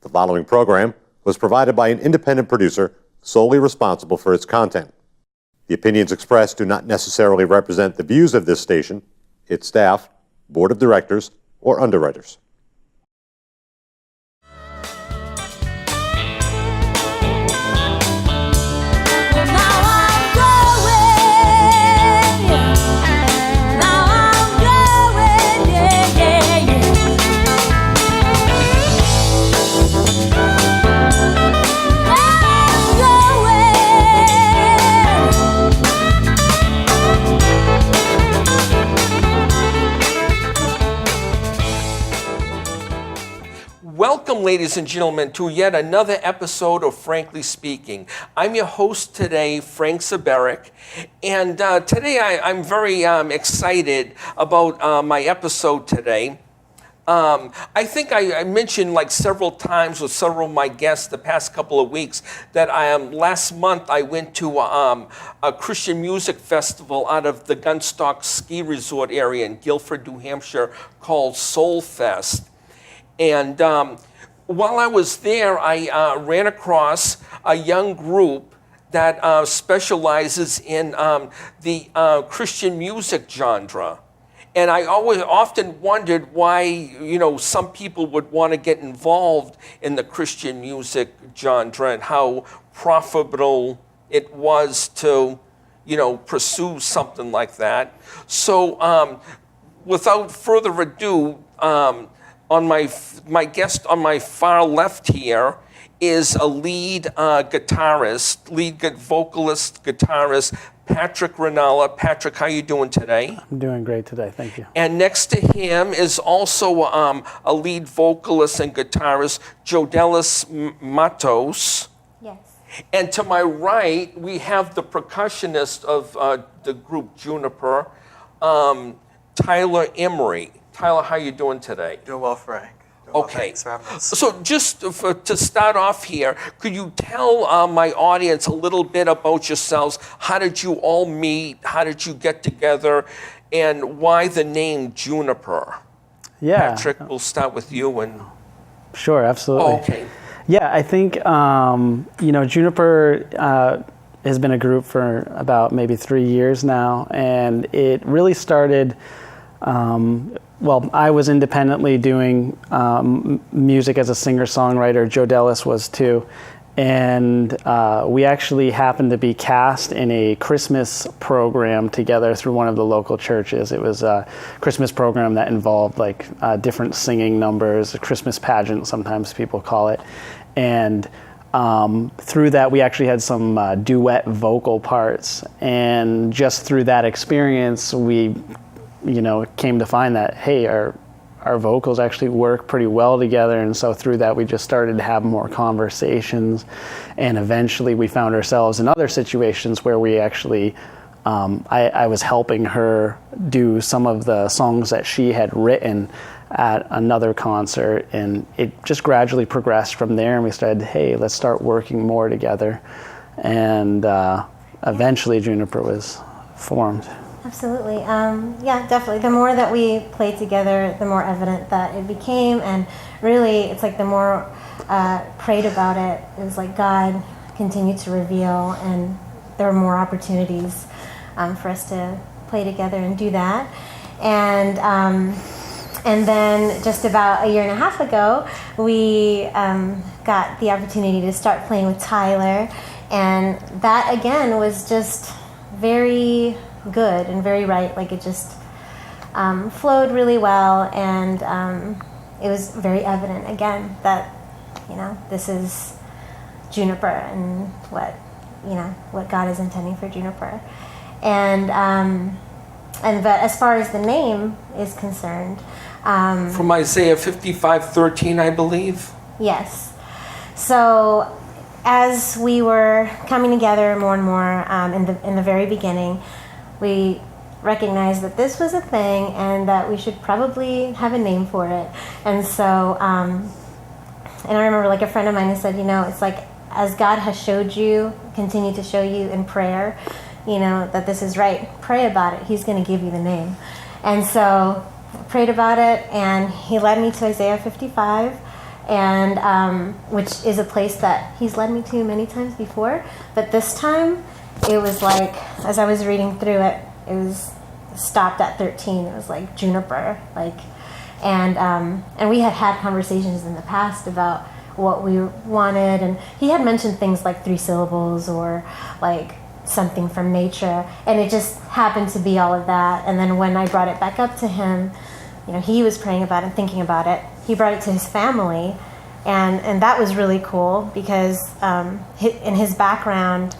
The following program was provided by an independent producer solely responsible for its content. The opinions expressed do not necessarily represent the views of this station, its staff, board of directors, or underwriters. Welcome, ladies and gentlemen, to yet another episode of Frankly Speaking. I'm your host today, Frank Zaberick, and today I'm very excited about my episode today. I think I mentioned like several times with several of my guests the past couple of weeks that last month I went to a Christian music festival out of the Gunstock Ski Resort area in Guilford, New Hampshire called Soul Fest. And while I was there, I ran across a young group that specializes in the Christian music genre. And I often wondered why, some people would want to get involved in the Christian music genre and how profitable it was to, pursue something like that. So without further ado, on my guest on my far left here is a lead vocalist, guitarist, Patrick Ranalla. Patrick, how you doing today? I'm doing great today, thank you. And next to him is also a lead vocalist and guitarist, Jodelis Matos. Yes. And to my right, we have the percussionist of the group Juniper, Tyler Emery. Tyler, how you doing today? Doing well, Frank. Doing well, Okay. thanks for having us. So just to start off here, could you tell my audience a little bit about yourselves? How did you all meet? How did you get together? And why the name Juniper? Yeah. Patrick, we'll start with you. Sure, absolutely. Oh, okay. Yeah, I think, Juniper has been a group for about maybe 3 years now, and it really started... I was independently doing music as a singer-songwriter. Jodelis was too. And we actually happened to be cast in a Christmas program together through one of the local churches. It was a Christmas program that involved different singing numbers, a Christmas pageant, sometimes people call it. And through that, we actually had some duet vocal parts. And just through that experience, we came to find that, hey, our vocals actually work pretty well together. And so through that, we just started to have more conversations. And eventually we found ourselves in other situations where we actually, I was helping her do some of the songs that she had written at another concert. And it just gradually progressed from there. And we started, hey, let's start working more together. And eventually Juniper was formed. Absolutely. Yeah, definitely. The more that we played together, the more evident that it became. And really, it's like the more prayed about it, it was like God continued to reveal, and there were more opportunities for us to play together and do that. And then just about a year and a half ago, we got the opportunity to start playing with Tyler. And that, again, was just very good and very right. Like, it just flowed really well, and it was very evident again that this is Juniper and what God is intending for Juniper. But as far as the name is concerned, from Isaiah 55:13, I believe. Yes. So as we were coming together more and more in the very beginning, we recognized that this was a thing and that we should probably have a name for it. And so, and I remember a friend of mine who said, it's like, as God has showed you, continue to show you in prayer, that this is right, pray about it. He's going to give you the name. And so I prayed about it, and he led me to Isaiah 55. and which is a place that he's led me to many times before. But this time, it was like, as I was reading through it, it was stopped at 13. It was like Juniper, like, and we had conversations in the past about what we wanted, and he had mentioned things like 3 syllables or like something from nature, and it just happened to be all of that. And then when I brought it back up to him, he was praying about it and thinking about it. He brought it to his family, and that was really cool because in his background,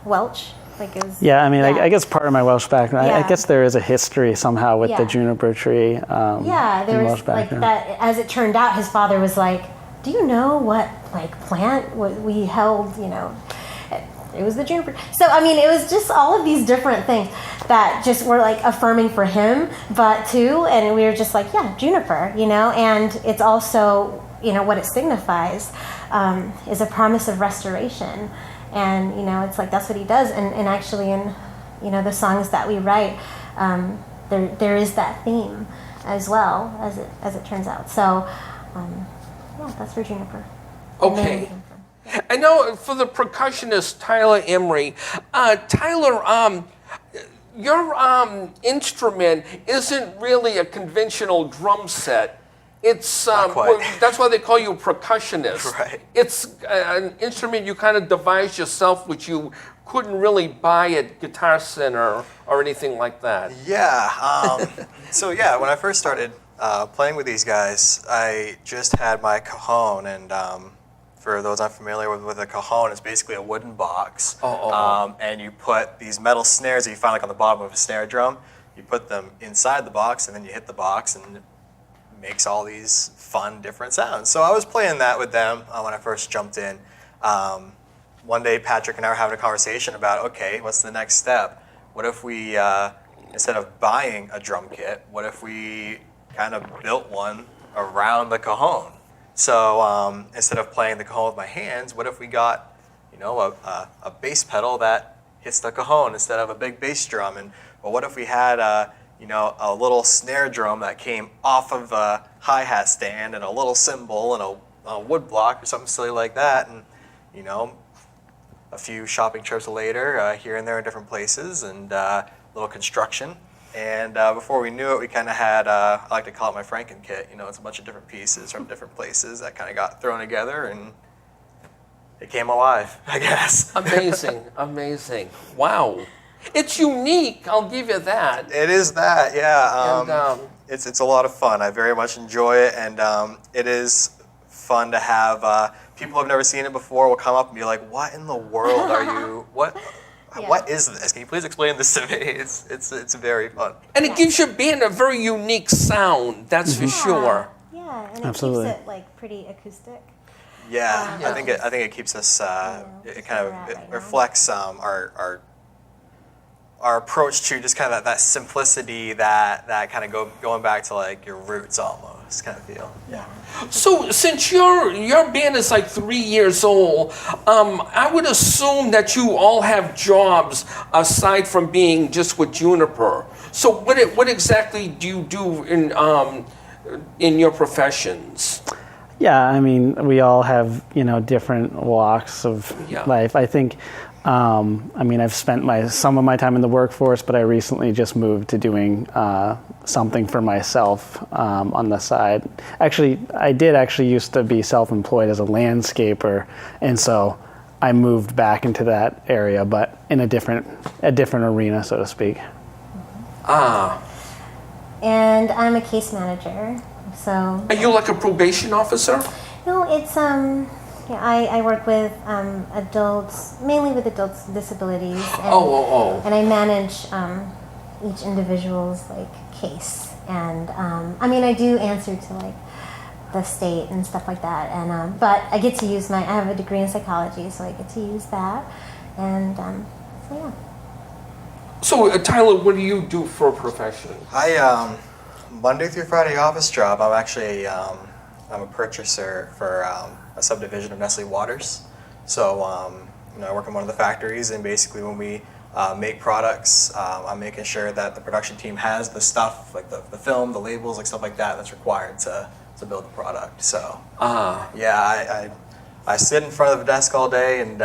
Welsh, like it was. Yeah, I mean, I guess part of my Welsh background, Yeah. I guess there is a history somehow with the Yeah. juniper tree. Yeah, there in was Welsh like background. that. As it turned out, his father was like, "Do you know what like plant we held? It was the juniper." So I mean, it was just all of these different things that just were like affirming for him, but too, and we were just like, "Yeah, juniper," and it's also what it signifies is a promise of restoration, and it's like that's what he does, and actually in the songs that we write, there is that theme as well as it turns out. So yeah, that's for juniper. And then Okay. we came from- I know for the percussionist Tyler Emery, Tyler, your instrument isn't really a conventional drum set. It's quite. well, that's why they call you a percussionist. Right. It's an instrument you kind of devised yourself, which you couldn't really buy at Guitar Center or anything like that. Yeah. So yeah, when I first started playing with these guys, I just had my cajon, and for those unfamiliar with a cajon, it's basically a wooden box, and you put these metal snares that you find like on the bottom of a snare drum. You put them inside the box, and then you hit the box, and it makes all these fun different sounds. So I was playing that with them when I first jumped in. One day, Patrick and I were having a conversation about, okay, what's the next step? What if we, instead of buying a drum kit, what if we kind of built one around the cajon? So instead of playing the cajon with my hands, what if we got, a bass pedal that hits the cajon instead of a big bass drum? And well, what if we had a little snare drum that came off of a hi-hat stand and a little cymbal and a wood block or something silly like that? And a few shopping trips later, here and there in different places, and a little construction. And before we knew it, we kind of had, I like to call it my Franken kit. It's a bunch of different pieces from different places that kind of got thrown together, and it came alive, I guess. Amazing, amazing. Wow. It's unique, I'll give you that. It is that, yeah. And, It's a lot of fun. I very much enjoy it, and it is fun to have people who have never seen it before will come up and be like, "What in the world are you? What is this? Can you please explain this to me?" It's very fun. And it gives your band a very unique sound, that's for sure. Yeah, and it Absolutely. keeps it like pretty acoustic. Yeah, Yeah. I think it keeps us. It kind of where we're at right now. reflects our approach to just kind of that simplicity that kind of going back to like your roots almost kind of feel. Yeah. So since your band is like 3 years old, I would assume that you all have jobs aside from being just with Juniper. So what exactly do you do in your professions? Yeah, I mean, we all have, different walks of Yeah. life. I think, I've spent some of my time in the workforce, but I recently just moved to doing something for myself on the side. Actually, I did used to be self-employed as a landscaper, and so I moved back into that area, but in a different arena, so to speak. And I'm a case manager, so Are you like a probation officer? no, it's I work with adults, mainly with adults with disabilities, and, and I manage each individual's like case, and I do answer to like the state and stuff like that, and but I get to use I have a degree in psychology, so I get to use that, and so yeah. So Tyler, what do you do for a profession? I Monday through Friday office job. I'm actually I'm a purchaser for a subdivision of Nestle Waters. So I work in one of the factories, and basically when we make products, I'm making sure that the production team has the stuff like the film, the labels, like stuff like that that's required to to build the product. So yeah, I sit in front of a desk all day and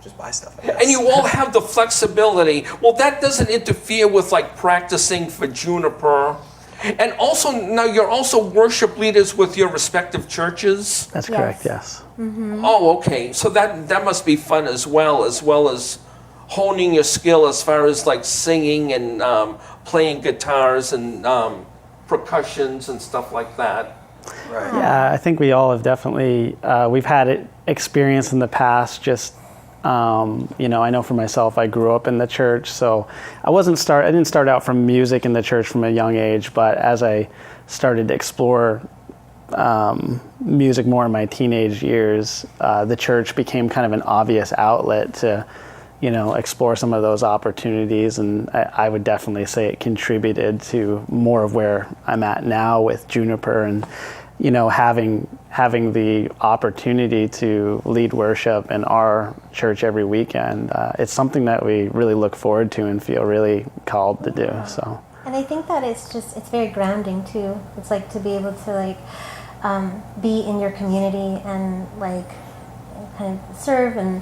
just buy stuff, I guess. And you all have the flexibility. Well, that doesn't interfere with like practicing for Juniper. And also, now you're also worship leaders with your respective churches? That's Yes. correct, yes. Oh, okay. So that must be fun as well as honing your skill as far as like singing and playing guitars and percussions and stuff like that. Right. Yeah, I think we all have definitely, we've had experience in the past. Just, I know for myself, I grew up in the church, so I didn't start out from music in the church from a young age, but as I started to explore music more in my teenage years, the church became kind of an obvious outlet to, explore some of those opportunities, and I would definitely say it contributed to more of where I'm at now with Juniper, and having the opportunity to lead worship in our church every weekend. It's something that we really look forward to and feel really called to do. So. And I think that it's very grounding too. It's like to be able to be in your community and like kind of serve, and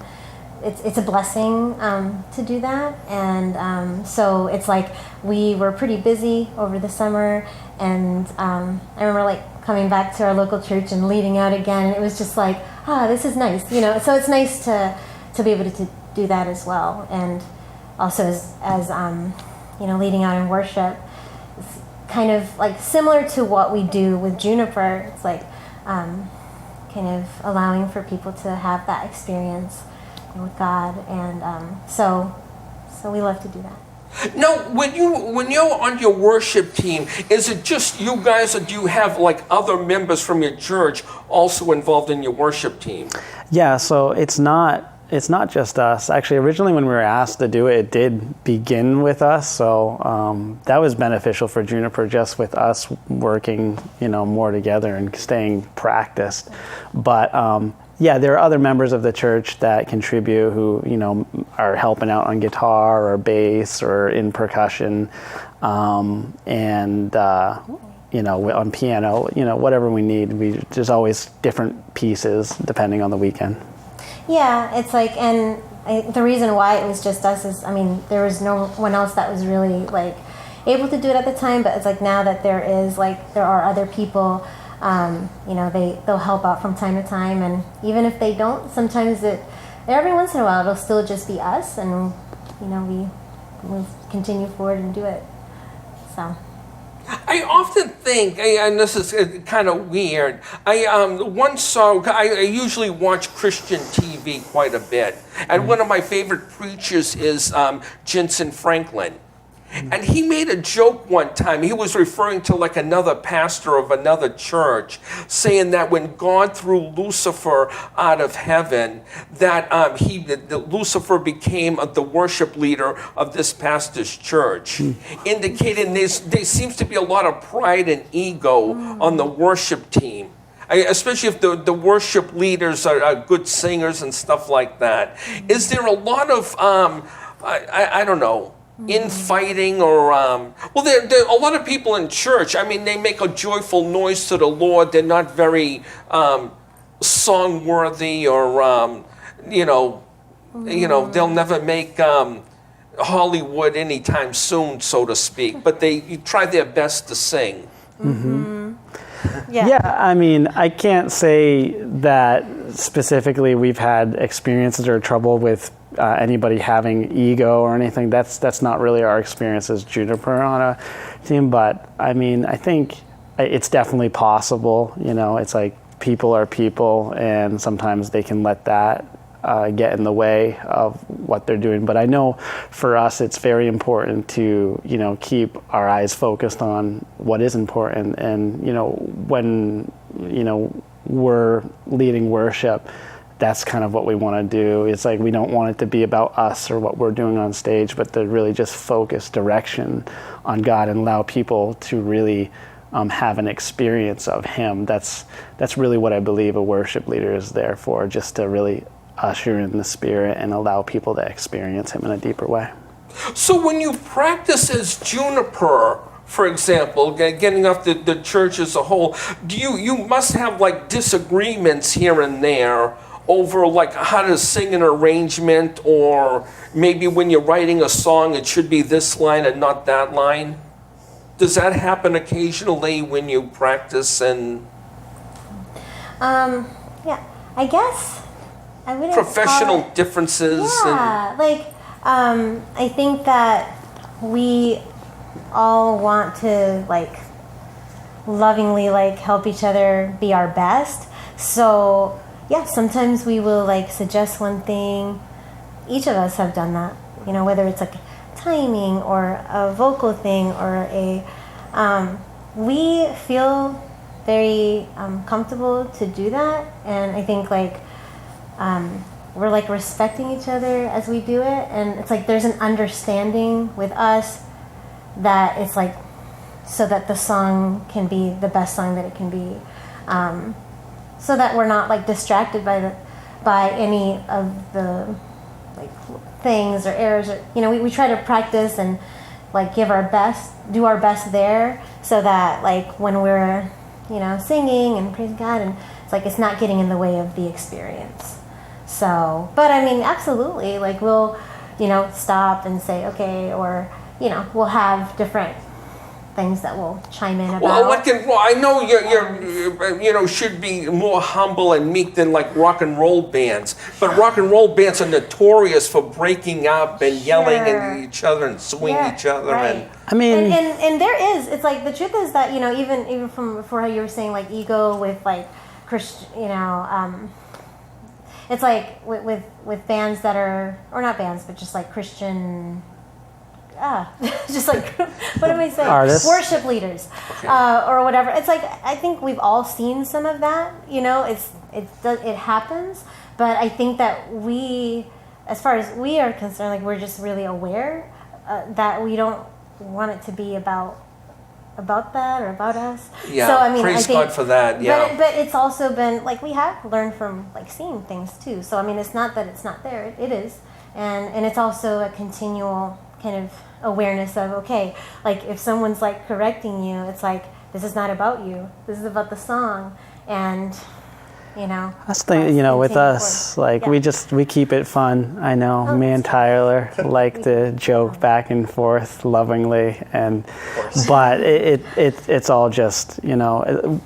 it's a blessing to do that. And so it's like we were pretty busy over the summer, and I remember like coming back to our local church and leading out again, and it was just like, this is nice, so it's nice to be able to do that as well. And also as leading out in worship, it's kind of like similar to what we do with Juniper. It's like kind of allowing for people to have that experience with God, and so we love to do that. Now, when you're on your worship team, is it just you guys, or do you have like other members from your church also involved in your worship team? Yeah, so it's not just us. Actually, originally when we were asked to do it, it did begin with us. So that was beneficial for Juniper, just with us working, more together and staying practiced. But there are other members of the church that contribute who, are helping out on guitar or bass or in percussion, and on piano, whatever we need. There's always different pieces depending on the weekend. Yeah, it's like, and the reason why it was just us is, there was no one else that was really like able to do it at the time, but it's like now that there are other people, they'll help out from time to time, and even if they don't, sometimes every once in a while it'll still just be us, and we continue forward and do it. So. I often think, and this is kind of weird, I usually watch Christian TV quite a bit, and one of my favorite preachers is Jensen Franklin. And he made a joke one time. He was referring to like another pastor of another church, saying that when God threw Lucifer out of heaven, that Lucifer became the worship leader of this pastor's church, indicating there seems to be a lot of pride and ego on the worship team. Especially if the worship leaders are good singers and stuff like that. Is there a lot of, I don't know, infighting or there are a lot of people in church, they make a joyful noise to the Lord. They're not very song worthy, or they'll never make Hollywood anytime soon, so to speak, but they try their best to sing. Yeah, I can't say that specifically we've had experiences or trouble with anybody having ego or anything. That's not really our experience as Juniper on a team, but I think it's definitely possible. It's like people are people, and sometimes they can let that get in the way of what they're doing. But I know for us, it's very important to, keep our eyes focused on what is important. And, when, we're leading worship, that's kind of what we want to do. It's like we don't want it to be about us or what we're doing on stage, but to really just focus direction on God and allow people to really have an experience of Him. That's really what I believe a worship leader is there for, just to really usher in the Spirit and allow people to experience Him in a deeper way. So when you practice as Juniper for example, getting off the church as a whole, you must have like disagreements here and there over like how to sing an arrangement, or maybe when you're writing a song it should be this line and not that line? Does that happen occasionally when you practice? And yeah, I guess I wouldn't professional call it, differences. yeah, like I think that we all want to like lovingly like help each other be our best. So yeah, sometimes we will like suggest one thing. Each of us have done that, you know, whether it's like timing or a vocal thing or a we feel very comfortable to do that, and I think like we're like respecting each other as we do it, and it's like there's an understanding with us that it's like so that the song can be the best song that it can be, so that we're not like distracted by any of the like things or errors, or you know, we try to practice and like do our best there, so that like when we're, you know, singing and praising God, and it's like it's not getting in the way of the experience. So, but I mean, absolutely, like we'll, you know, stop and say okay, or you know, we'll have different things that we'll chime in about. Well, I know you're you know, should be more humble and meek than like rock and roll bands, but rock and roll bands are notorious for breaking up and yelling at each other and swinging each other. Right. And I mean, and there is, it's like the truth is that, you know, even from before how you were saying like ego with like Christian, you know, it's like with bands that are, or not bands, but just like Christian. Just like, what am I saying? Artists. Worship leaders, or whatever. It's like, I think we've all seen some of that, you know, it happens, but I think that we, as far as we are concerned, like we're just really aware that we don't want it to be about that or about us. yeah, so, I mean, praise I think, God for that. Yeah, but it's also been, like, we have learned from, like, seeing things too. So, I mean, it's not that it's not there. It is. And it's also a continual kind of awareness of, okay, like if someone's like correcting you, it's like, this is not about you, this is about the song. And you know, that's the thing, you know, with us, like we keep it fun. I know me and Tyler like to joke back and forth lovingly, and but it's all just, you know,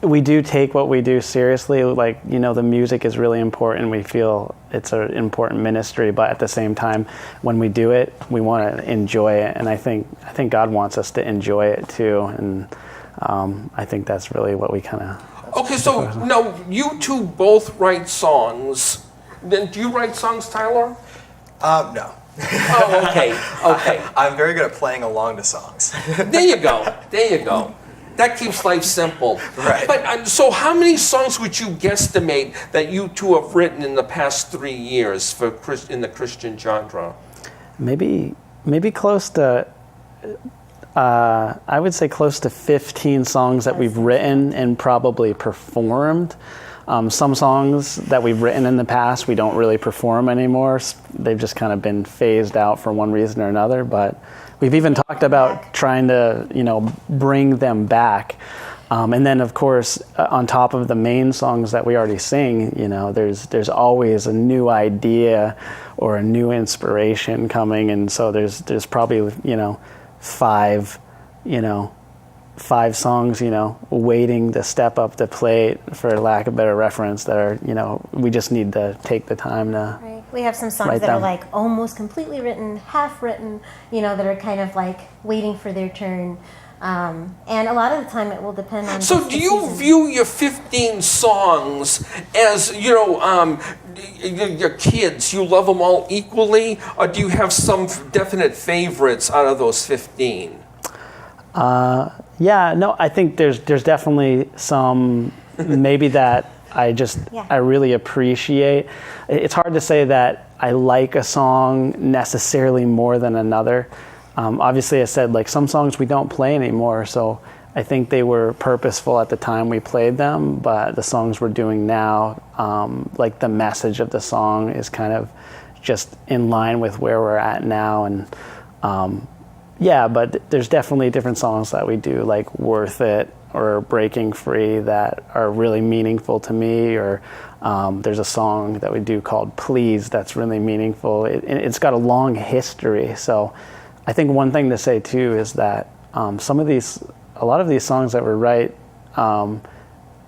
we do take what we do seriously. Like, you know, the music is really important. We feel it's an important ministry, but at the same time, when we do it, we want to enjoy it, and I think God wants us to enjoy it too, and I think that's really what we kind of. Okay, so now you two both write songs. Then do you write songs, Tyler? No. Oh, okay. I'm very good at playing along to songs. There you go. That keeps life simple. Right. But so how many songs would you guesstimate that you two have written in the past 3 years in the Christian genre? Maybe close to. I would say close to 15 songs that we've written and probably performed. Some songs that we've written in the past, we don't really perform anymore. They've just kind of been phased out for one reason or another. But we've even talked about trying to, you know, bring them back. And then, of course, on top of the main songs that we already sing, you know, there's always a new idea or a new inspiration coming. And so there's probably, you know, five songs, you know, waiting to step up the plate, for lack of better reference, that are, you know, we just need to take the time to. Right. We have some songs that are like almost completely written, half written, you know, that are kind of like waiting for their turn. And a lot of the time it will depend on. So do you view your 15 songs as, you know, your kids, you love them all equally, or do you have some definite favorites out of those 15? Yeah, no, I think there's definitely some maybe that I really appreciate. It's hard to say that I like a song necessarily more than another. Obviously, I said, like, some songs we don't play anymore, so I think they were purposeful at the time we played them, but the songs we're doing now, like the message of the song is kind of just in line with where we're at now, and Yeah, but there's definitely different songs that we do, like Worth It or Breaking Free, that are really meaningful to me, or there's a song that we do called Please that's really meaningful. It's got a long history. So I think one thing to say too is that a lot of these songs that we write,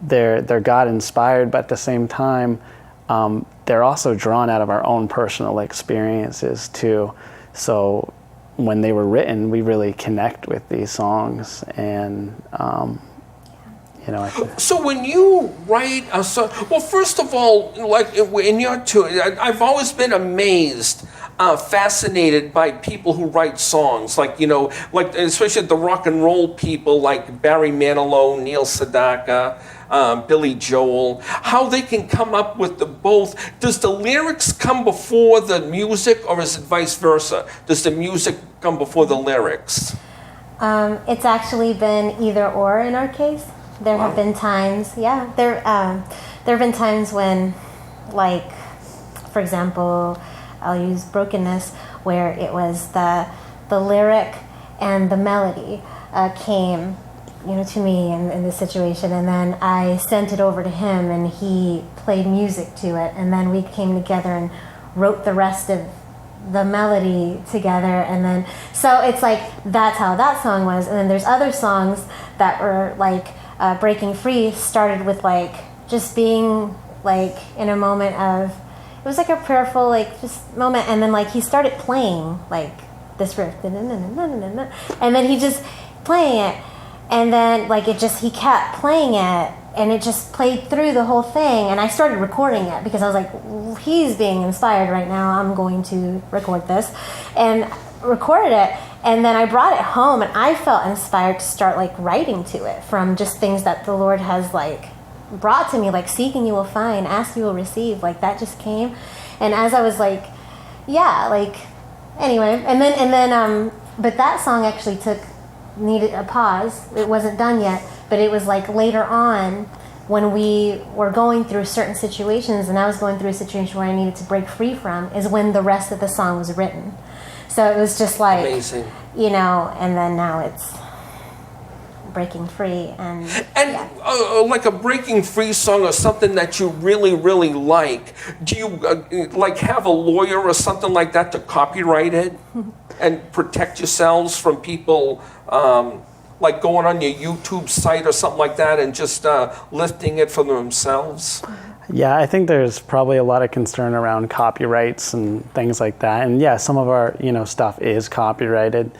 they're God inspired, but at the same time, they're also drawn out of our own personal experiences too. So when they were written, we really connect with these songs, and So when you write a song, well, first of all, like in your two, I've always been amazed, fascinated by people who write songs, like especially the rock and roll people like Barry Manilow, Neil Sedaka, Billy Joel, how they can come up with the both. Does the lyrics come before the music, or is it vice versa? Does the music come before the lyrics? It's actually been either or in our case. There have been times, there have been times when, like, for example, I'll use Brokenness, where it was the lyric and the melody came, to me in this situation, and then I sent it over to him, and he played music to it, and then we came together and wrote the rest of the melody together, and then so it's like that's how that song was. And then there's other songs that were like Breaking Free started with like just being like in a moment of, it was like a prayerful like just moment, and then like he started playing like this riff, and then he just playing it, and then like he kept playing it, and it just played through the whole thing, and I started recording it because I was like, he's being inspired right now, I'm going to record this, and recorded it. And then I brought it home, and I felt inspired to start like writing to it from just things that the Lord has like brought to me, like seek and you will find, ask you will receive, like that just came. And as I was like, anyway, and then but that song actually needed a pause. It wasn't done yet, but it was like later on when we were going through certain situations, and I was going through a situation where I needed to break free from, is when the rest of the song was written. So it was just like, amazing. And then now it's breaking free, and like a Breaking Free song or something that you really, really like. Do you like have a lawyer or something like that to copyright it and protect yourselves from people like going on your YouTube site or something like that and just lifting it for themselves? Yeah, I think there's probably a lot of concern around copyrights and things like that. And yeah, some of our stuff is copyrighted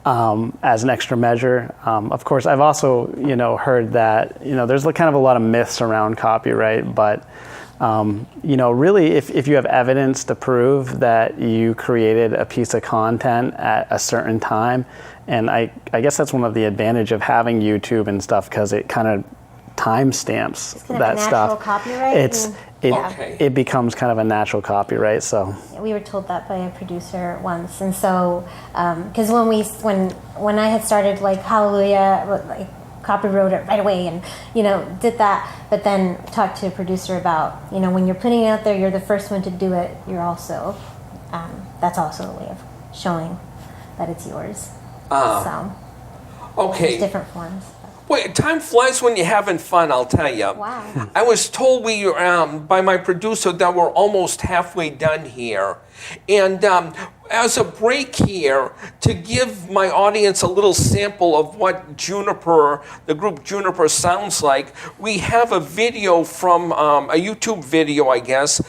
as an extra measure. Of course, I've also heard that there's kind of a lot of myths around copyright, but really, if you have evidence to prove that you created a piece of content at a certain time, and I guess that's one of the advantage of having YouTube and stuff, because it kind of timestamps that stuff. Copyright. It becomes kind of a natural copyright. So we were told that by a producer once, and so because when I had started like Hallelujah, like copyrighted it right away, and did that, but then talked to a producer about when you're putting it out there, you're the first one to do it. You're also that's also a way of showing that it's yours. So okay, there's different forms. Wait, time flies when you're having fun, I'll tell you. Wow. I was told by my producer that we're almost halfway done here. And as a break here, to give my audience a little sample of what Juniper, the group Juniper sounds like, we have a video from a YouTube video, I guess,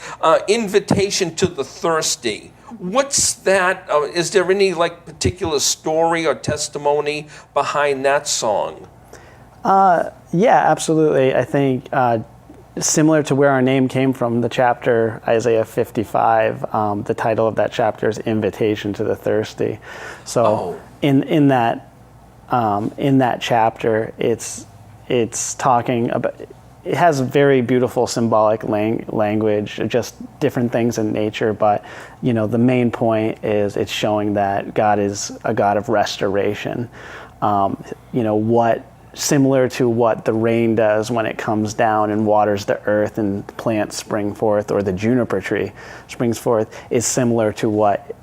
Invitation to the Thirsty. What's that? Is there any particular story or testimony behind that song? Yeah, absolutely. I think similar to where our name came from, the chapter Isaiah 55, the title of that chapter is Invitation to the Thirsty. So in that chapter, it's talking about, it has very beautiful symbolic language, just different things in nature, but the main point is it's showing that God is a God of restoration. Similar to what the rain does when it comes down and waters the earth and plants spring forth, or the juniper tree springs forth, is similar to what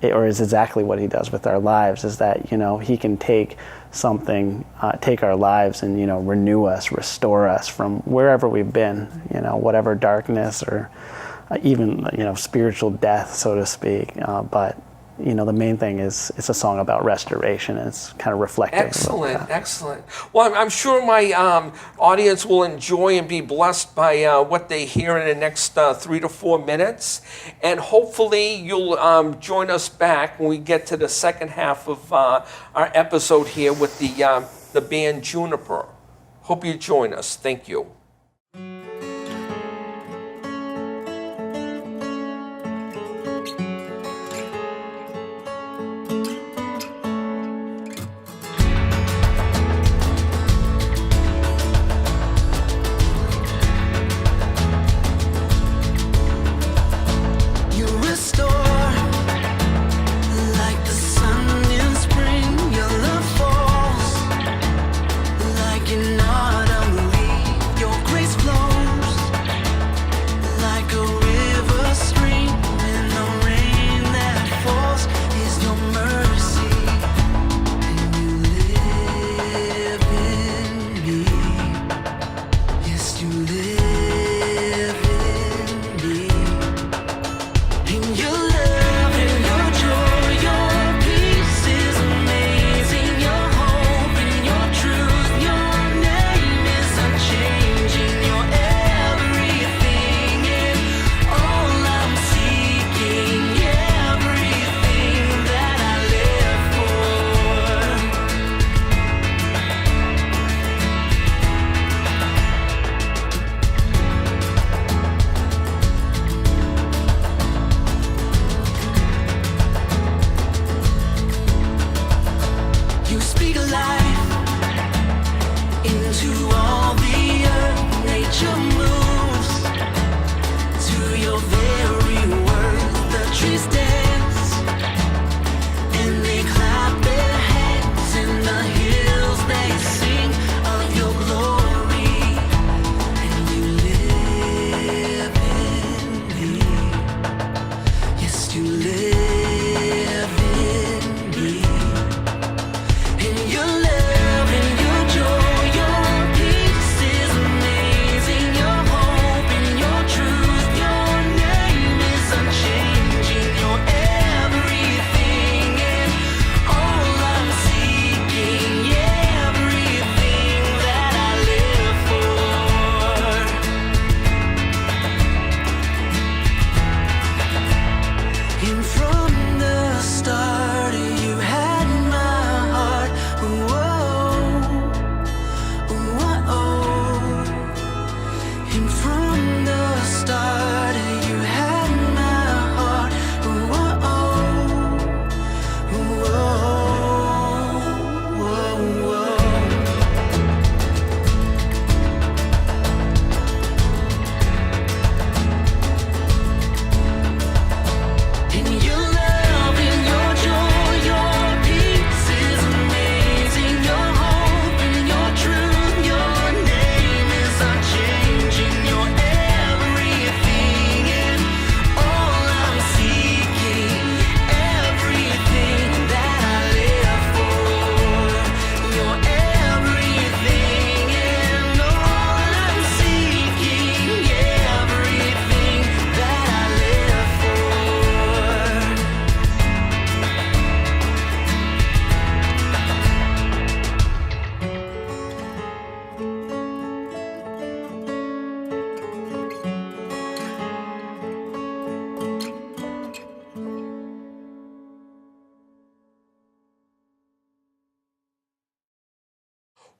or is exactly what he does with our lives, is that, you know, he can take something, take our lives and, you know, renew us, restore us from wherever we've been, you know, whatever darkness or even, you know, spiritual death, so to speak. But, you know, the main thing is it's a song about restoration, and it's kind of reflective. Excellent, excellent. Well, I'm sure my audience will enjoy and be blessed by what they hear in the next 3 to 4 minutes. And hopefully you'll join us back when we get to the second half of our episode here with the band Juniper. Hope you join us. Thank you.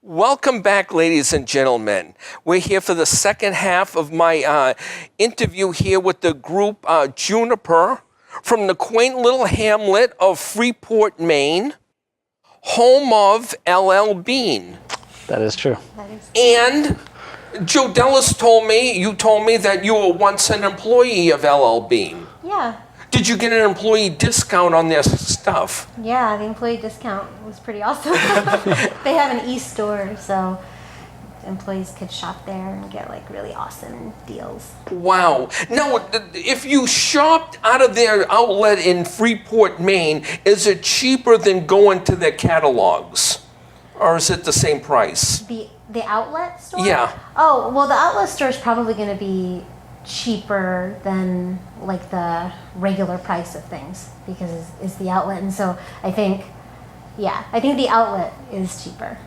Welcome back, ladies and gentlemen. We're here for the second half of my interview here with the group Juniper from the quaint little hamlet of Freeport, Maine, home of LL Bean. That is true. And Jodelis told me that you were once an employee of LL Bean. Yeah. Did you get an employee discount on their stuff? Yeah, the employee discount was pretty awesome. They have an e-store, so employees could shop there and get like really awesome deals. Wow. Now, if you shopped out of their outlet in Freeport, Maine, is it cheaper than going to their catalogs? Or is it the same price? The outlet store? Yeah. Oh, well, the outlet store is probably going to be cheaper than like the regular price of things because it's the outlet. And so I think the outlet is cheaper.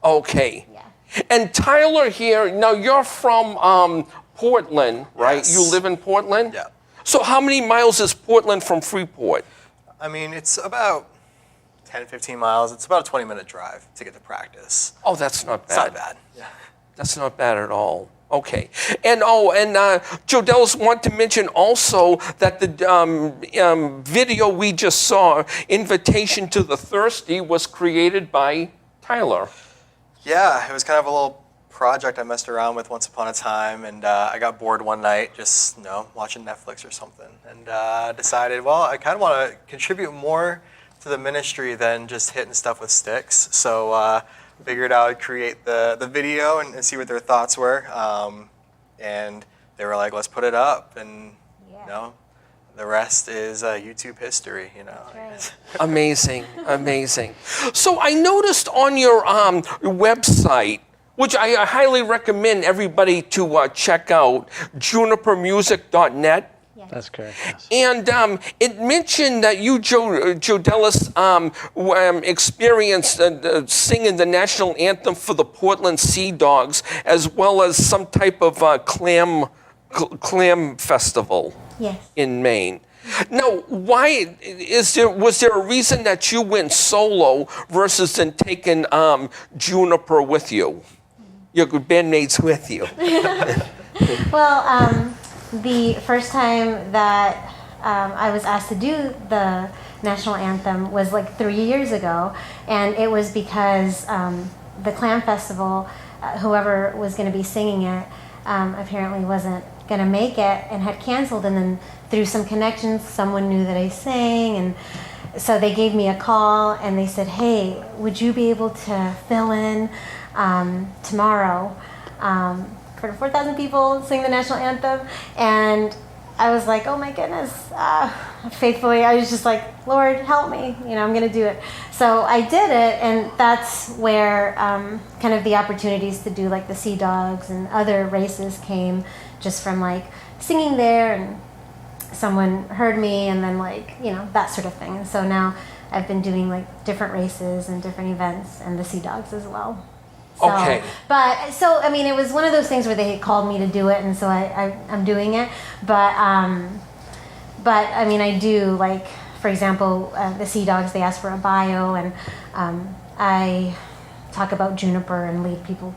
Okay. Yeah. And Tyler here, now you're from Portland, right? Yes. You live in Portland? Yeah. So how many miles is Portland from Freeport? I mean, it's about 10, 15 miles. It's about a 20-minute drive to get to practice. Oh, that's not bad. It's not bad. Yeah. That's not bad at all. Okay. And Jodelis want to mention also that the video we just saw, Invitation to the Thirsty, was created by Tyler. Yeah, it was kind of a little project I messed around with once upon a time, and I got bored one night just, watching Netflix or something, and decided, well, I kind of want to contribute more to the ministry than just hitting stuff with sticks. So figured I would create the video and see what their thoughts were. And they were like, let's put it up. And, the rest is YouTube history, Right. Amazing, amazing. So I noticed on your website, which I highly recommend everybody to check out, junipermusic.net. That's correct. Yes. And it mentioned that you, Jodelis, experienced singing the national anthem for the Portland Sea Dogs, as well as some type of clam festival in Maine. Now, why was there a reason that you went solo versus then taking Juniper with you, your bandmates with you? Well, the first time that I was asked to do the national anthem was like 3 years ago, and it was because the Clam Festival, whoever was going to be singing it, apparently wasn't going to make it and had canceled, and then through some connections, someone knew that I sang, and so they gave me a call and they said, hey, would you be able to fill in tomorrow for 4,000 people, sing the national anthem? And I was like, oh my goodness. Faithfully, I was just like, Lord, help me. I'm going to do it. So I did it, and that's where kind of the opportunities to do like the Sea Dogs and other races came, just from like singing there, and someone heard me, and then that sort of thing. And so now I've been doing like different races and different events, and the Sea Dogs as well. So, Okay. I mean, it was one of those things where they had called me to do it, and so I'm doing it. But I mean, I do, like, for example, the Sea Dogs, they ask for a bio, and I talk about Juniper and lead people,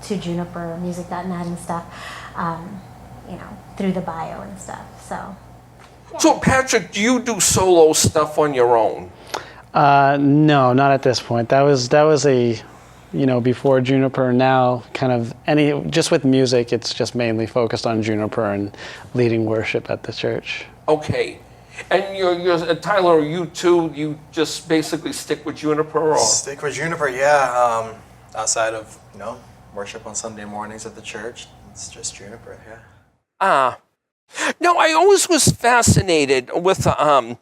to Juniper, music.net and stuff, through the bio and stuff. So. Yeah. So, Patrick, do you do solo stuff on your own? No, not at this point. That was a, before Juniper. Now, kind of just with music, it's just mainly focused on Juniper and leading worship at the church. Okay. And you're Tyler, you too, you just basically stick with Juniper? Or? Stick with Juniper, yeah. Outside of, worship on Sunday mornings at the church, it's just Juniper, yeah. Now, I always was fascinated with the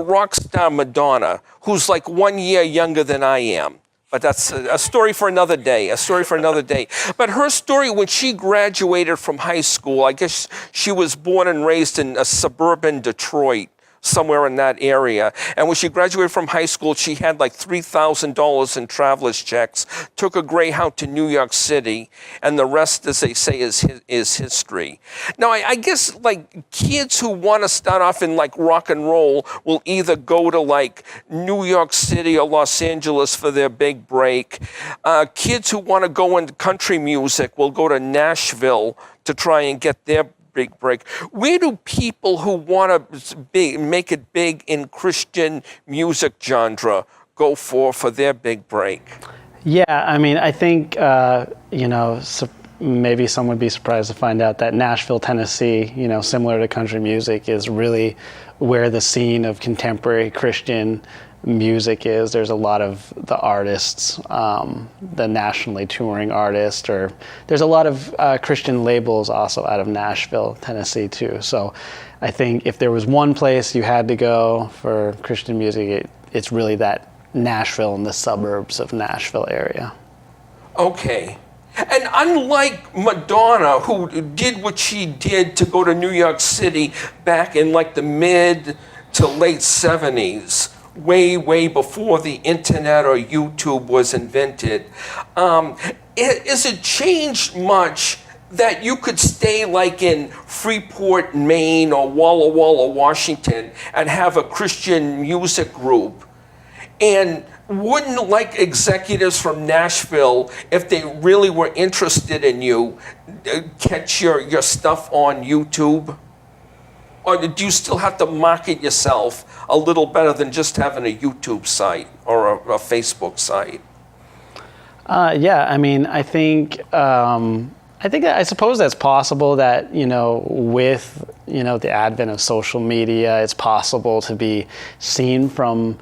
rock star Madonna, who's like 1 year younger than I am. But that's a story for another day, But her story, when she graduated from high school, I guess she was born and raised in a suburban Detroit, somewhere in that area. And when she graduated from high school, she had like $3,000 in traveler's checks, took a Greyhound to New York City, and the rest, as they say, is history. Now, I guess like kids who want to start off in like rock and roll will either go to like New York City or Los Angeles for their big break. Kids who want to go into country music will go to Nashville to try and get their big break. Where do people who want to make it big in Christian music genre go for their big break? Yeah, I mean, I think, maybe some would be surprised to find out that Nashville, Tennessee, similar to country music, is really where the scene of contemporary Christian music is. There's a lot of the artists, the nationally touring artists, or there's a lot of Christian labels also out of Nashville, Tennessee too. So I think if there was one place you had to go for Christian music, it's really that Nashville and the suburbs of Nashville area. Okay. And unlike Madonna, who did what she did to go to New York City back in like the mid to late 70s, way before the internet or YouTube was invented, has it changed much that you could stay like in Freeport, Maine or Walla Walla, Washington and have a Christian music group? And wouldn't like executives from Nashville, if they really were interested in you, catch your stuff on YouTube? Or do you still have to market yourself a little better than just having a YouTube site or a Facebook site? Yeah, I mean, I suppose that's possible that, with, the advent of social media, it's possible to be seen from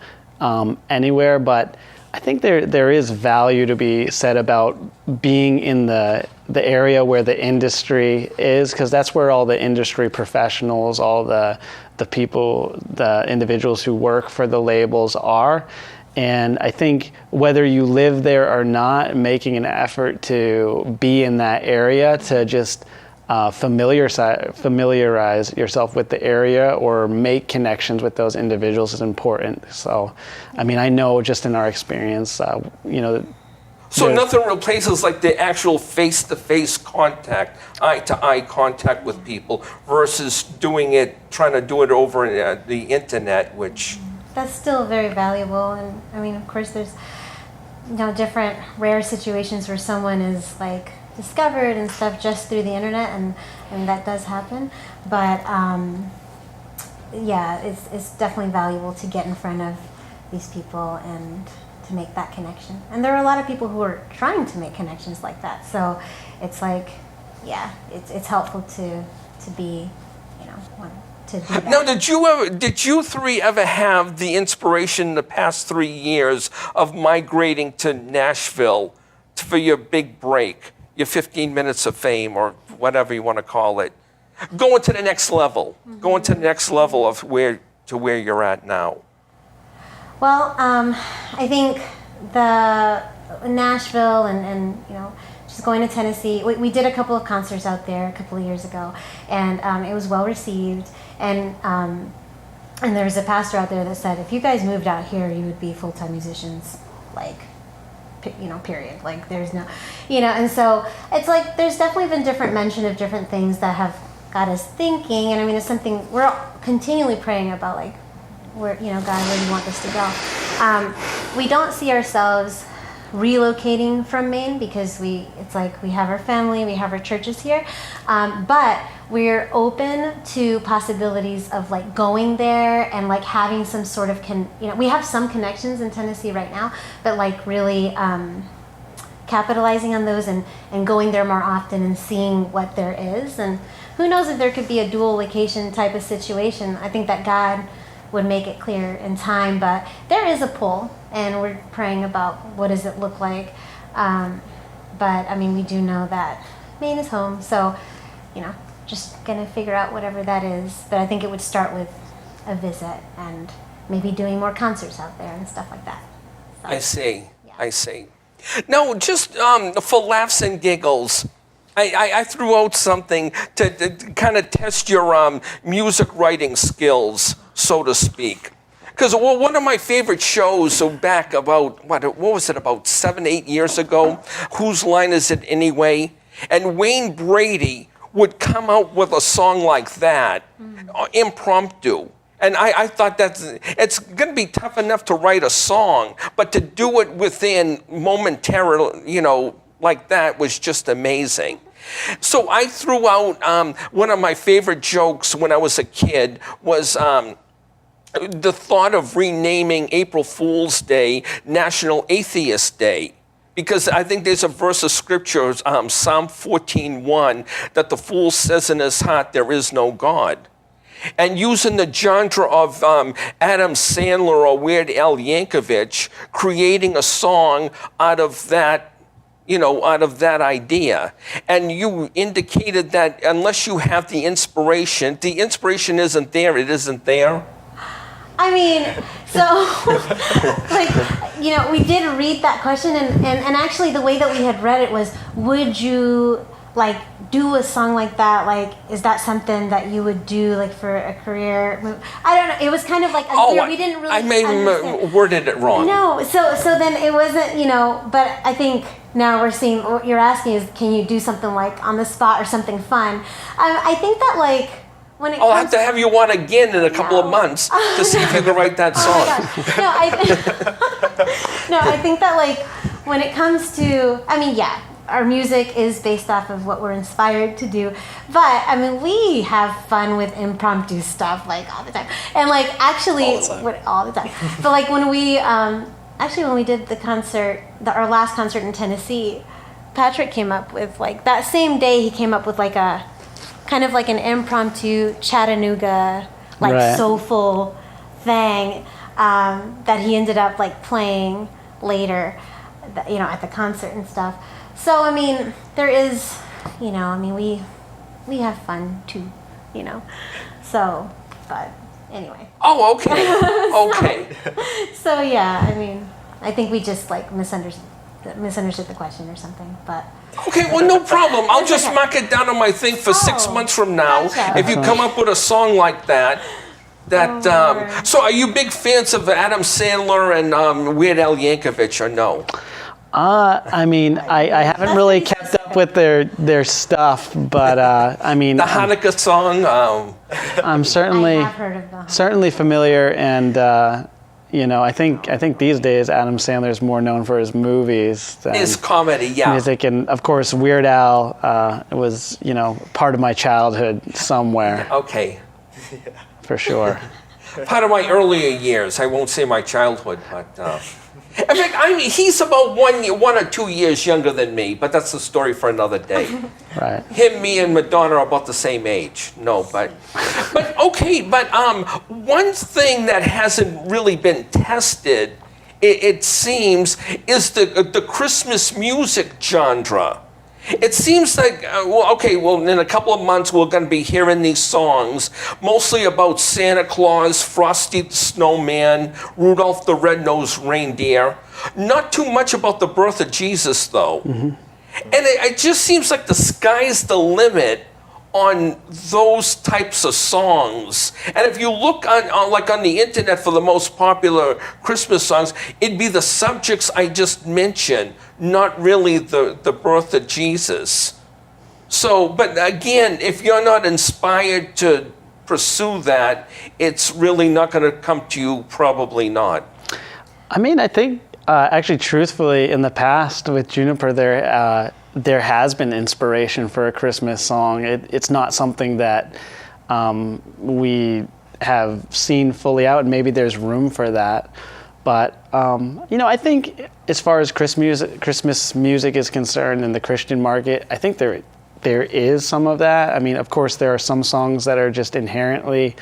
anywhere, but I think there is value to be said about being in the area where the industry is, because that's where all the industry professionals, all the people, the individuals who work for the labels are. And I think whether you live there or not, making an effort to be in that area to just familiarize yourself with the area or make connections with those individuals is important. So, I mean, I know just in our experience, So nothing replaces like the actual face-to-face contact, eye-to-eye contact with people versus trying to do it over the internet, which... That's still very valuable. And I mean, of course, there's different rare situations where someone is like discovered and stuff just through the internet, and that does happen. But yeah, it's definitely valuable to get in front of these people and to make that connection. And there are a lot of people who are trying to make connections like that. So it's like, yeah, it's helpful to be, to do that. Now, did you three ever have the inspiration in the past 3 years of migrating to Nashville for your big break, your 15 minutes of fame, or whatever you want to call it, going to the next level, going to the next level of where you're at now? Well, I think the Nashville and just going to Tennessee, we did a couple of concerts out there a couple of years ago, and it was well received. And there was a pastor out there that said, if you guys moved out here, you would be full-time musicians, like, period. Like, there's no, and so it's like there's definitely been different mention of different things that have got us thinking. And I mean, it's something we're continually praying about, like, where, God, where do you want this to go? We don't see ourselves relocating from Maine because it's like we have our family, we have our churches here, but we're open to possibilities of like going there and like having some sort of we have some connections in Tennessee right now, but like really capitalizing on those and going there more often and seeing what there is. And who knows if there could be a dual location type of situation. I think that God would make it clear in time, but there is a pull, and we're praying about what does it look like. But I mean, we do know that Maine is home, so just gonna figure out whatever that is. But I think it would start with a visit and maybe doing more concerts out there and stuff like that. So, I see. yeah. I see. Now, just for laughs and giggles, I threw out something to kind of test your music writing skills, so to speak. Because one of my favorite shows, so back about, what was it, about 7-8 years ago, Whose Line Is It Anyway? And Wayne Brady would come out with a song like that, impromptu. And I thought it's going to be tough enough to write a song, but to do it within momentarily, like that was just amazing. So I threw out one of my favorite jokes when I was a kid was the thought of renaming April Fool's Day National Atheist Day. Because I think there's a verse of scripture, Psalm 14:1, that the fool says in his heart, there is no God. and using the genre of Adam Sandler or Weird Al Yankovic, creating a song out of that, out of that idea. And you indicated that unless you have the inspiration isn't there, it isn't there. I mean, so, we did read that question, and actually the way that we had read it was, would you, do a song like that? Is that something that you would do, for a career? I don't know. It was kind of unclear. We didn't really understand. Worded it wrong. No, so then it wasn't, but I think now we're seeing, what you're asking is, can you do something on the spot or something fun? I think that, when it I'll have to have you on again in a couple of months to see if you can write that song. I think that when it comes to, our music is based off of what we're inspired to do, but we have fun with impromptu stuff all the time, and actually all the time. But when we when we did the concert, our last concert in Tennessee, Patrick came up with that same day he came up with a kind of an impromptu Chattanooga soulful thing that he ended up playing later, at the concert and stuff. So there is, we have fun too, So, but anyway. Oh, okay. Okay. So yeah, I think we just misunderstood the question or something, but. Okay, well, no problem. I'll just mark it down on my thing for 6 months from now. Gotcha. If you come up with a song like that. So are you big fans of Adam Sandler and Weird Al Yankovic, or no? I haven't really kept up with their stuff, but The Hanukkah song? I'm certainly I have heard of them. certainly familiar, and I think these days Adam Sandler is more known for his movies than His comedy, yeah. music, and of course Weird Al was part of my childhood somewhere. Okay. For sure. Part of my earlier years. I won't say my childhood, but... In fact, he's about 1 or 2 years younger than me, but that's a story for another day. Right. Him, me, and Madonna are about the same age. No, but okay. But one thing that hasn't really been tested, it seems, is the Christmas music genre. It seems like, in a couple of months we're going to be hearing these songs, mostly about Santa Claus, Frosty the Snowman, Rudolph the Red-Nosed Reindeer. Not too much about the birth of Jesus, though. Mm-hmm. And it just seems like the sky's the limit on those types of songs. And if you look on the internet for the most popular Christmas songs, it'd be the subjects I just mentioned, not really the birth of Jesus. So, but again, if you're not inspired to pursue that, it's really not going to come to you, probably not. I think actually, truthfully, in the past with Juniper, there has been inspiration for a Christmas song. It's not something that we have seen fully out, and maybe there's room for that. But I think as far as Christmas music is concerned in the Christian market, I think there is some of that. Of course, there are some songs that are just inherently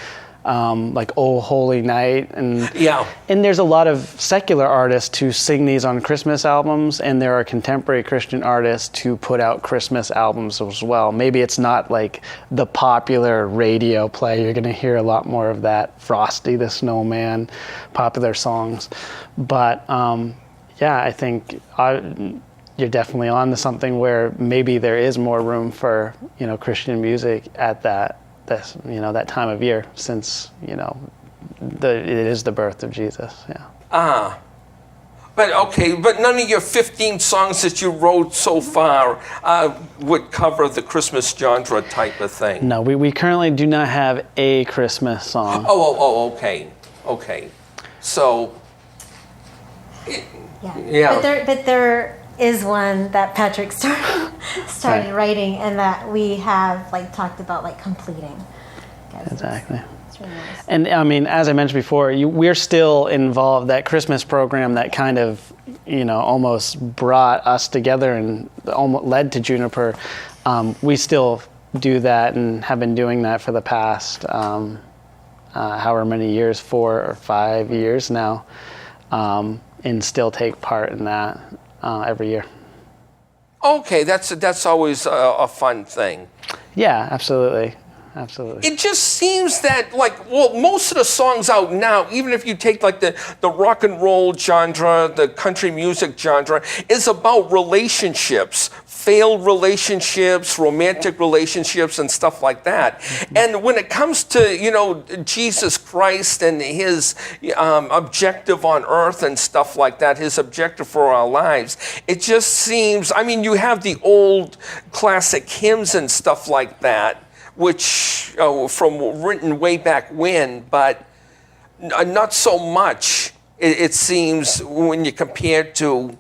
like "Oh Holy Night," and there's a lot of secular artists who sing these on Christmas albums, and there are contemporary Christian artists who put out Christmas albums as well. Maybe it's not like the popular radio play. You're going to hear a lot more of that Frosty the Snowman popular songs, but I think you're definitely on to something where maybe there is more room for Christian music at that time of year, since it is the birth of Jesus. But none of your 15 songs that you wrote so far would cover the Christmas genre type of thing. No, we currently do not have a Christmas song. Okay. So But there is one that Patrick started writing, and that we have talked about completing. Exactly. It's really nice. And as I mentioned before, we're still involved. That Christmas program that kind of almost brought us together and almost led to Juniper. We still do that and have been doing that for the past however many years, 4 or 5 years now, and still take part in that every year. Okay, that's always a fun thing. Yeah, absolutely. Absolutely. It just seems that, most of the songs out now, even if you take like the rock and roll genre, the country music genre, is about relationships, failed relationships, romantic relationships, and stuff like that. And when it comes to, Jesus Christ and his objective on earth and stuff like that, his objective for our lives, it just seems, you have the old classic hymns and stuff like that, which from written way back when, but not so much, it seems, when you compare to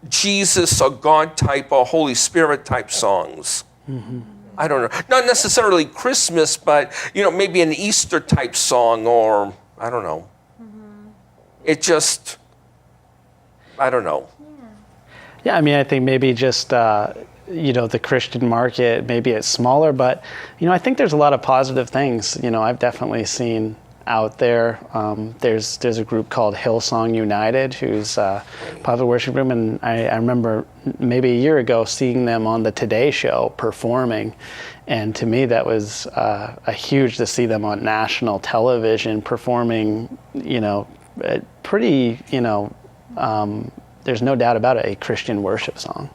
Jesus or God type or Holy Spirit type songs. Mm-hmm. I don't know. Not necessarily Christmas, but, maybe an Easter type song, or, I don't know. Mm-hmm. It just, I don't know. Yeah, I think maybe just... the Christian market, maybe it's smaller, but, I think there's a lot of positive things, I've definitely seen out there. There's a group called Hillsong United, who's a popular worship group, and I remember maybe a year ago seeing them on the Today Show performing, and to me that was a huge to see them on national television performing, pretty, there's no doubt about it, a Christian worship song.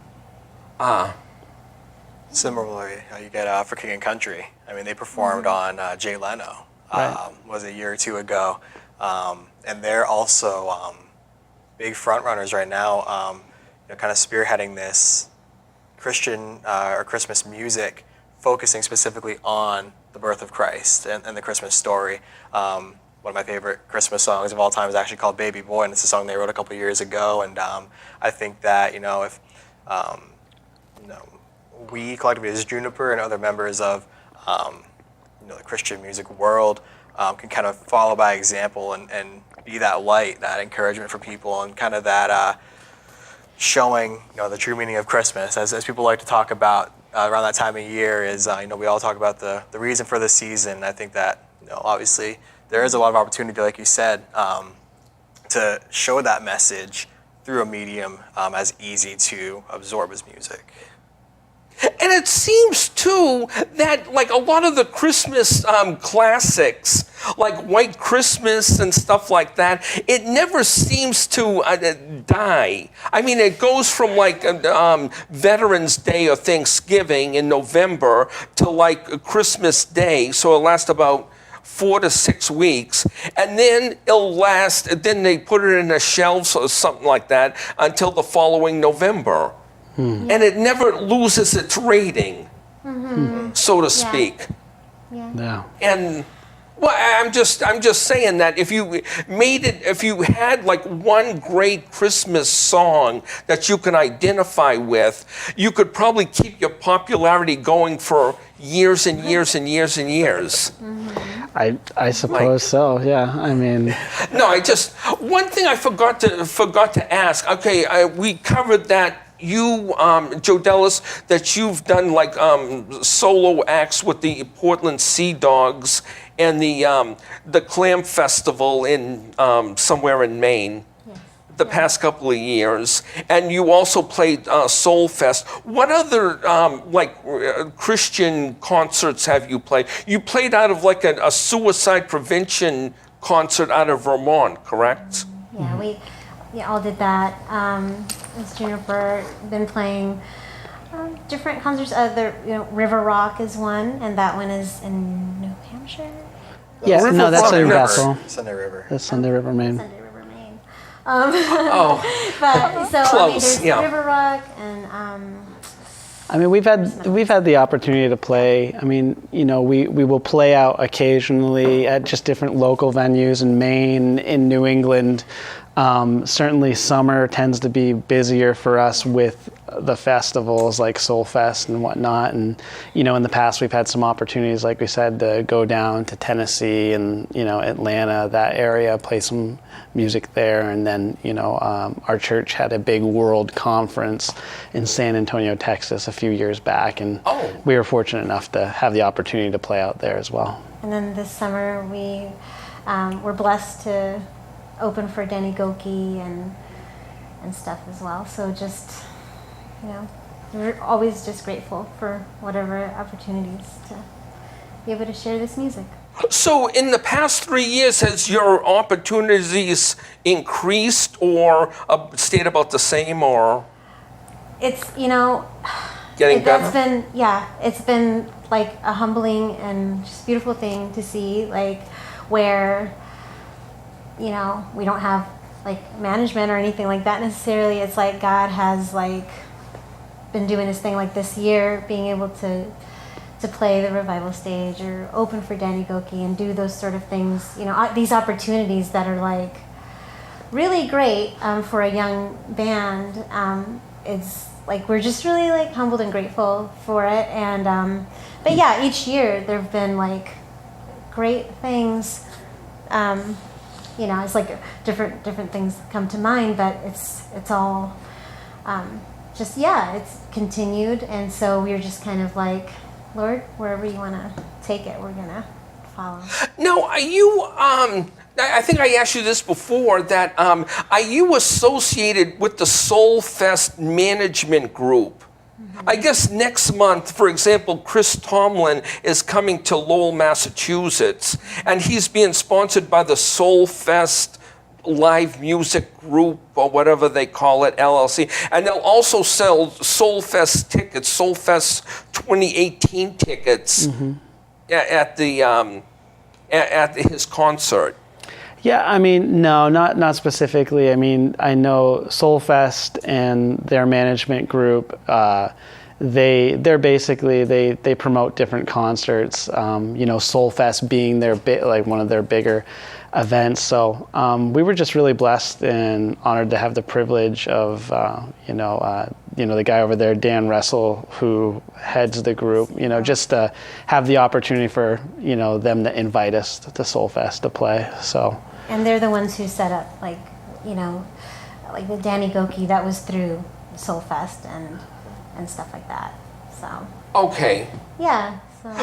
Similarly, you get For King and Country. They performed on Jay Leno, was a year or two ago. And they're also big front runners right now, kind of spearheading this Christian or Christmas music, focusing specifically on the birth of Christ and the Christmas story. One of my favorite Christmas songs of all time is actually called Baby Boy, and it's a song they wrote a couple years ago. And I think that, if we collectively as Juniper and other members of the Christian music world can kind of follow by example and be that light, that encouragement for people, and kind of that showing the true meaning of Christmas, as people like to talk about around that time of year, is we all talk about the reason for the season. I think that obviously there is a lot of opportunity, like you said, to show that message through a medium as easy to absorb as music. And it seems, too, that a lot of the Christmas classics, like White Christmas and stuff like that, it never seems to die. It goes from Veterans Day or Thanksgiving in November to Christmas Day, so it'll last about 4 to 6 weeks, and then it'll last, then they put it in the shelves or something like that until the following November. And it never loses its rating, so to speak. Yeah. And I'm just saying that if you had one great Christmas song that you can identify with, you could probably keep your popularity going for years and years and years and years. I suppose so. Yeah. No, one thing I forgot to ask. Okay, we covered that. You, Jodelis, that you've done solo acts with the Portland Sea Dogs and the Clam Festival in somewhere in Maine, the past couple of years, and you also played Soul Fest. What other Christian concerts have you played? You played out of a suicide prevention concert out of Vermont, correct? Yeah, we all did that. As Juniper, been playing different concerts. River Rock is one, and that one is in New Hampshire. Yeah, no, that's a vessel. Sunday River. That's Sunday River, Maine. Sunday River, Maine. But so close, there's River Rock and. We've had the opportunity to play. We will play out occasionally at just different local venues in Maine, in New England. Certainly summer tends to be busier for us with the festivals like Soul Fest and whatnot. And, in the past we've had some opportunities, like we said, to go down to Tennessee and, Atlanta, that area, play some music there. And then, our church had a big world conference in San Antonio, Texas a few years back. And we were fortunate enough to have the opportunity to play out there as well. And then this summer we were blessed to open for Danny Goki and stuff as well. So just, we're always just grateful for whatever opportunities to be able to share this music. So in the past 3 years, has your opportunities increased or stayed about the same, or? It's, Getting better? It's been like a humbling and just beautiful thing to see, like where, we don't have like management or anything like that necessarily. It's like God has like been doing his thing, like this year, being able to play the revival stage or open for Danny Goki and do those sort of things, these opportunities that are like really great for a young band. It's like we're just really like humbled and grateful for it. And but yeah, each year there have been like great things. It's like different things come to mind, but it's all it's continued. And so we're just kind of like, Lord, wherever you want to take it, we're gonna follow. Now, are you? I think I asked you this before. That are you associated with the Soul Fest management group? I guess next month, for example, Chris Tomlin is coming to Lowell, Massachusetts, and he's being sponsored by the Soul Fest Live Music Group, or whatever they call it, LLC. And they'll also sell Soul Fest tickets, Soul Fest 2018 tickets at his concert. Yeah, I mean, no, not specifically. I mean, I know Soulfest and their management group, they're basically, they promote different concerts, Soulfest being their one of their bigger events. So we were just really blessed and honored to have the privilege of, the guy over there, Dan Russell, who heads the group, just to have the opportunity for, them to invite us to Soulfest to play. So. And they're the ones who set up, like the Danny Goki, that was through Soulfest and stuff like that. So. Okay. Yeah.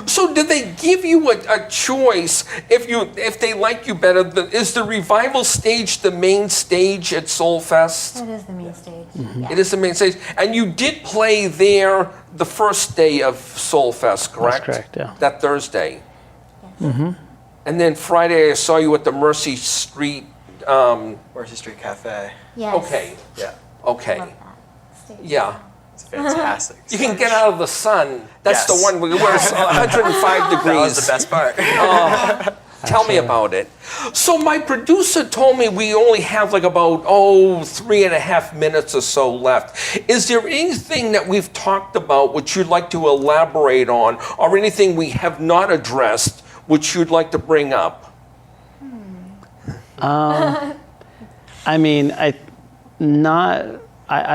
So did they give you a choice if they like you better? Is the revival stage the main stage at Soulfest? It is the main stage. Mm-hmm. Yeah. It is the main stage. And you did play there the first day of Soulfest, correct? That's correct, yeah. That Thursday. Yes. Mm-hmm. And then Friday I saw you at the Mercy Street. Mercy Street Cafe. Yes. Okay. Yeah. Okay. Love that stage. Yeah. It's fantastic. You can get out of the sun. That's the Yes. one where it's 105 degrees. That was the best part. Tell me about it. So my producer told me we only have like about 3.5 minutes or so left. Is there anything that we've talked about which you'd like to elaborate on, or anything we have not addressed which you'd like to bring up? I mean, I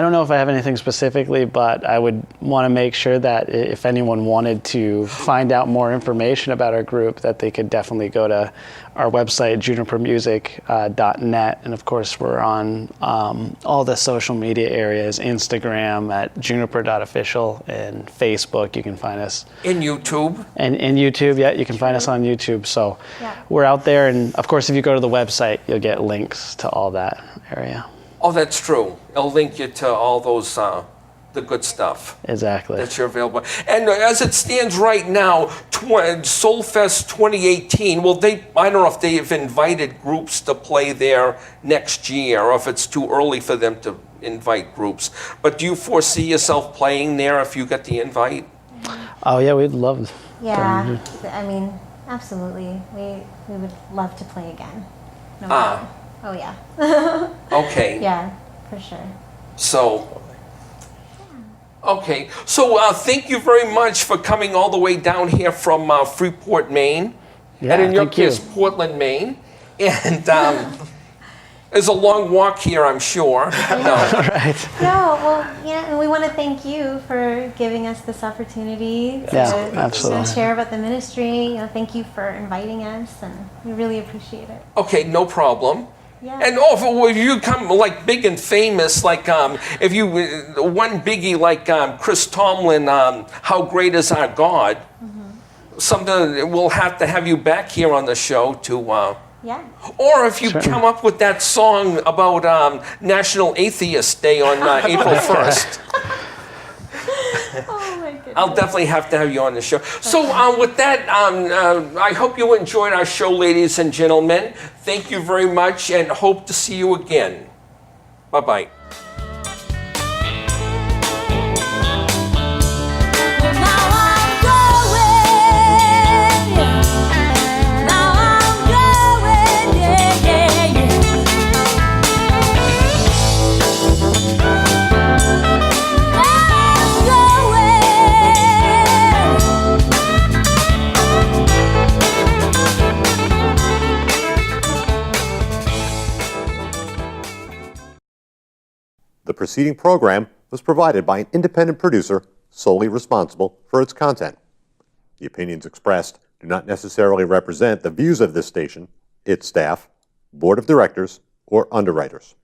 don't know if I have anything specifically, but I would want to make sure that if anyone wanted to find out more information about our group, that they could definitely go to our website, junipermusic.net. And of course, we're on all the social media areas, Instagram at juniper.official, and Facebook, you can find us. In YouTube? And in YouTube, yeah, you can find us on YouTube. So we're out there. And of course, if you go to the website, you'll get links to all that area. Oh, that's true. It'll link you to all those, the good stuff. Exactly. That you're available. And as it stands right now, Soulfest 2018, well, I don't know if they've invited groups to play there next year, or if it's too early for them to invite groups. But do you foresee yourself playing there if you get the invite? Oh, yeah, we'd love to. Yeah. I mean, absolutely. We would love to play again. No doubt. Oh, yeah. Okay. Yeah, for sure. So, okay. So thank you very much for coming all the way down here from Freeport, Maine. Yeah, and in your thank you. case, Portland, Maine. And It's a long walk here, I'm sure. No. Right. No, well, yeah, and we want to thank you for giving us this opportunity to Yeah, absolutely. share about the ministry. Thank you for inviting us, and we really appreciate it. Okay, no problem. Yeah. And if you come like big and famous, like if you one biggie like Chris Tomlin, "How Great Is Our God," something we'll have to have you back here on the show to. Yeah. Or if you Certainly. come up with that song about National Atheist Day on April 1st. Oh my goodness. I'll definitely have to have you on the show. So with that, I hope you enjoyed our show, ladies and gentlemen. Thank you very much, and hope to see you again. Bye-bye. The preceding program was provided by an independent producer solely responsible for its content. The opinions expressed do not necessarily represent the views of this station, its staff, board of directors, or underwriters.